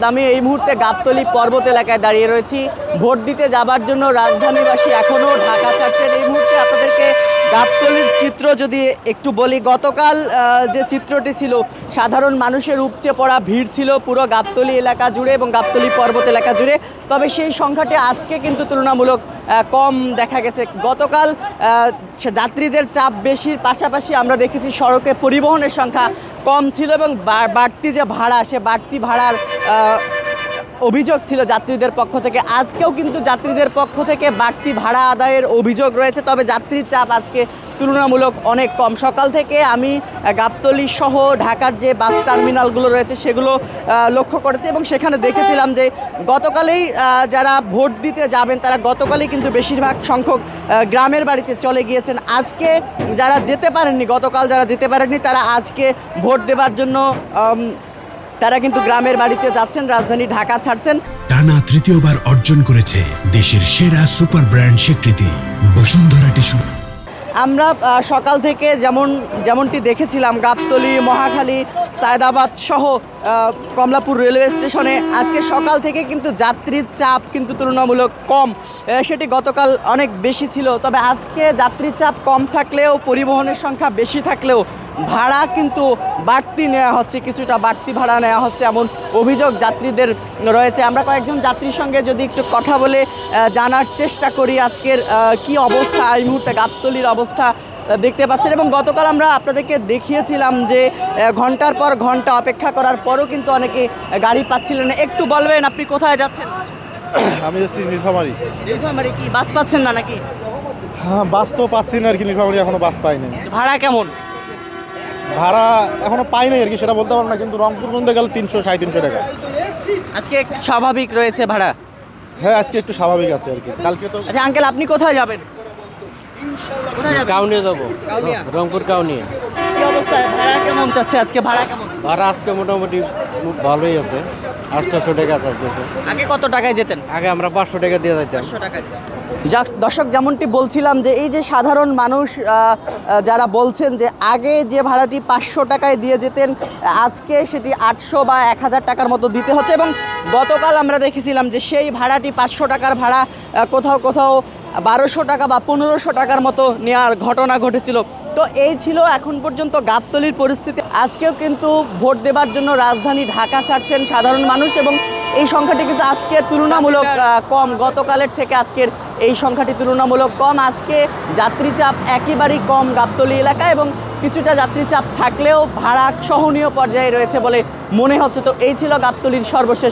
আমি এই মুহূর্তে গাবতলী পর্বত এলাকায় দাঁড়িয়ে রয়েছি। ভোট দিতে যাবার জন্য রাজধানীবাসী এখনও ঢাকা ছাড়ছেন। এই মুহূর্তে আপনাদেরকে গাবতলীর চিত্র যদি একটু বলি, গতকাল যে চিত্রটি ছিল, সাধারণ মানুষের উপচে পড়া ভিড় ছিল পুরো গাবতলী এলাকা জুড়ে এবং গাবতলী পর্বত এলাকা জুড়ে। তবে সেই সংখ্যাটি আজকে কিন্তু তুলনামূলক কম দেখা গেছে। গতকাল যাত্রীদের চাপ বেশির পাশাপাশি আমরা দেখেছি সড়কে পরিবহনের সংখ্যা কম ছিল এবং বাড়তি যে ভাড়া, সে বাড়তি ভাড়ার অভিযোগ ছিল যাত্রীদের পক্ষ থেকে। আজকেও কিন্তু যাত্রীদের পক্ষ থেকে বাড়তি ভাড়া আদায়ের অভিযোগ রয়েছে, তবে যাত্রীর চাপ আজকে তুলনামূলক অনেক কম। সকাল থেকে আমি গাবতলী সহ ঢাকার যে বাস টার্মিনালগুলো রয়েছে সেগুলো লক্ষ্য করেছি এবং সেখানে দেখেছিলাম যে গতকালেই যারা ভোট দিতে যাবেন তারা গতকালই কিন্তু বেশিরভাগ সংখ্যক গ্রামের বাড়িতে চলে গিয়েছেন। আজকে যারা যেতে পারেননি, গতকাল যারা যেতে পারেননি, তারা আজকে ভোট দেবার জন্য তারা কিন্তু গ্রামের বাড়িতে যাচ্ছেন, রাজধানী ঢাকা ছাড়ছেন। টানা তৃতীয়বার অর্জন করেছে দেশের সেরা সুপার ব্র্যান্ড স্বীকৃতি বসুন্ধরা টিস্যু। আমরা সকাল থেকে যেমনটি দেখেছিলাম গাবতলী, মহাখালী, সায়দাবাদ সহ কমলাপুর রেলওয়ে স্টেশনে আজকে সকাল থেকে কিন্তু যাত্রীর চাপ কিন্তু তুলনামূলক কম, সেটি গতকাল অনেক বেশি ছিল। তবে আজকে যাত্রীর চাপ কম থাকলেও পরিবহনের সংখ্যা বেশি থাকলেও ভাড়া কিন্তু বাড়তি নেওয়া হচ্ছে, কিছুটা বাড়তি ভাড়া নেওয়া হচ্ছে এমন অভিযোগ যাত্রীদের রয়েছে। আমরা কয়েকজন যাত্রীর সঙ্গে যদি একটু কথা বলে জানার চেষ্টা করি আজকের কি অবস্থা, এই মুহূর্তে গাবতলীর অবস্থা দেখতে পাচ্ছেন। এবং গতকাল আমরা আপনাদেরকে দেখিয়েছিলাম যে ঘন্টার পর ঘন্টা অপেক্ষা করার পরও কিন্তু অনেকে গাড়ি পাচ্ছিলেন না। একটু বলবেন আপনি কোথায় যাচ্ছেন? আমি যাচ্ছি নীলফামারী। নীলফামারী কি বাস পাচ্ছেন না নাকি? হ্যাঁ, বাস তো পাচ্ছি না আর কি, নীলফামারী এখনো বাস পাই নাই। ভাড়া কেমন? ভাড়া এখনো পাই নাই আর কি, সেটা বলতে পারবো না, কিন্তু রংপুর পর্যন্ত গেলে 300-350 টাকা। আজকে স্বাভাবিক রয়েছে ভাড়া? হ্যাঁ, আজকে একটু স্বাভাবিক আছে আর কি, কালকে তো। আচ্ছা আঙ্কেল, আপনি কোথায় যাবেন? কাউনিয়া যাবো, কাউনিয়া। রংপুর কাউনিয়া। কি অবস্থা, ভাড়া কেমন চাচ্ছে আজকে? ভাড়া কেমন? ভাড়া আজকে মোটামুটি ভালোই আছে, 800 টাকা চাচ্ছে। আগে কত টাকায় যেতেন? আগে আমরা 500 টাকা দিয়ে যাইতাম। দর্শক, যেমনটি বলছিলাম যে এই যে সাধারণ মানুষ যারা বলছেন যে আগে যে ভাড়াটি 500 টাকায় দিয়ে যেতেন, আজকে সেটি 800 বা 1000 টাকার মতো দিতে হচ্ছে। এবং গতকাল আমরা দেখেছিলাম যে সেই ভাড়াটি 500 টাকার ভাড়া কোথাও কোথাও 1200 টাকা বা 1500 টাকার মতো নেওয়ার ঘটনা ঘটেছিল। তো এই ছিল এখন পর্যন্ত গাবতলীর পরিস্থিতি। আজকেও কিন্তু ভোট দেবার জন্য রাজধানী ঢাকা ছাড়ছেন সাধারণ মানুষ এবং এই সংখ্যাটি কিন্তু আজকে তুলনামূলক কম। গতকালের থেকে আজকের এই সংখ্যাটি তুলনামূলক কম। আজকে যাত্রী চাপ একেবারেই কম গাবতলী এলাকায় এবং কিছুটা যাত্রী চাপ থাকলেও ভাড়া সহনীয় পর্যায়ে রয়েছে বলে মনে হচ্ছে। তো এই ছিল গাবতলীর সর্বশেষ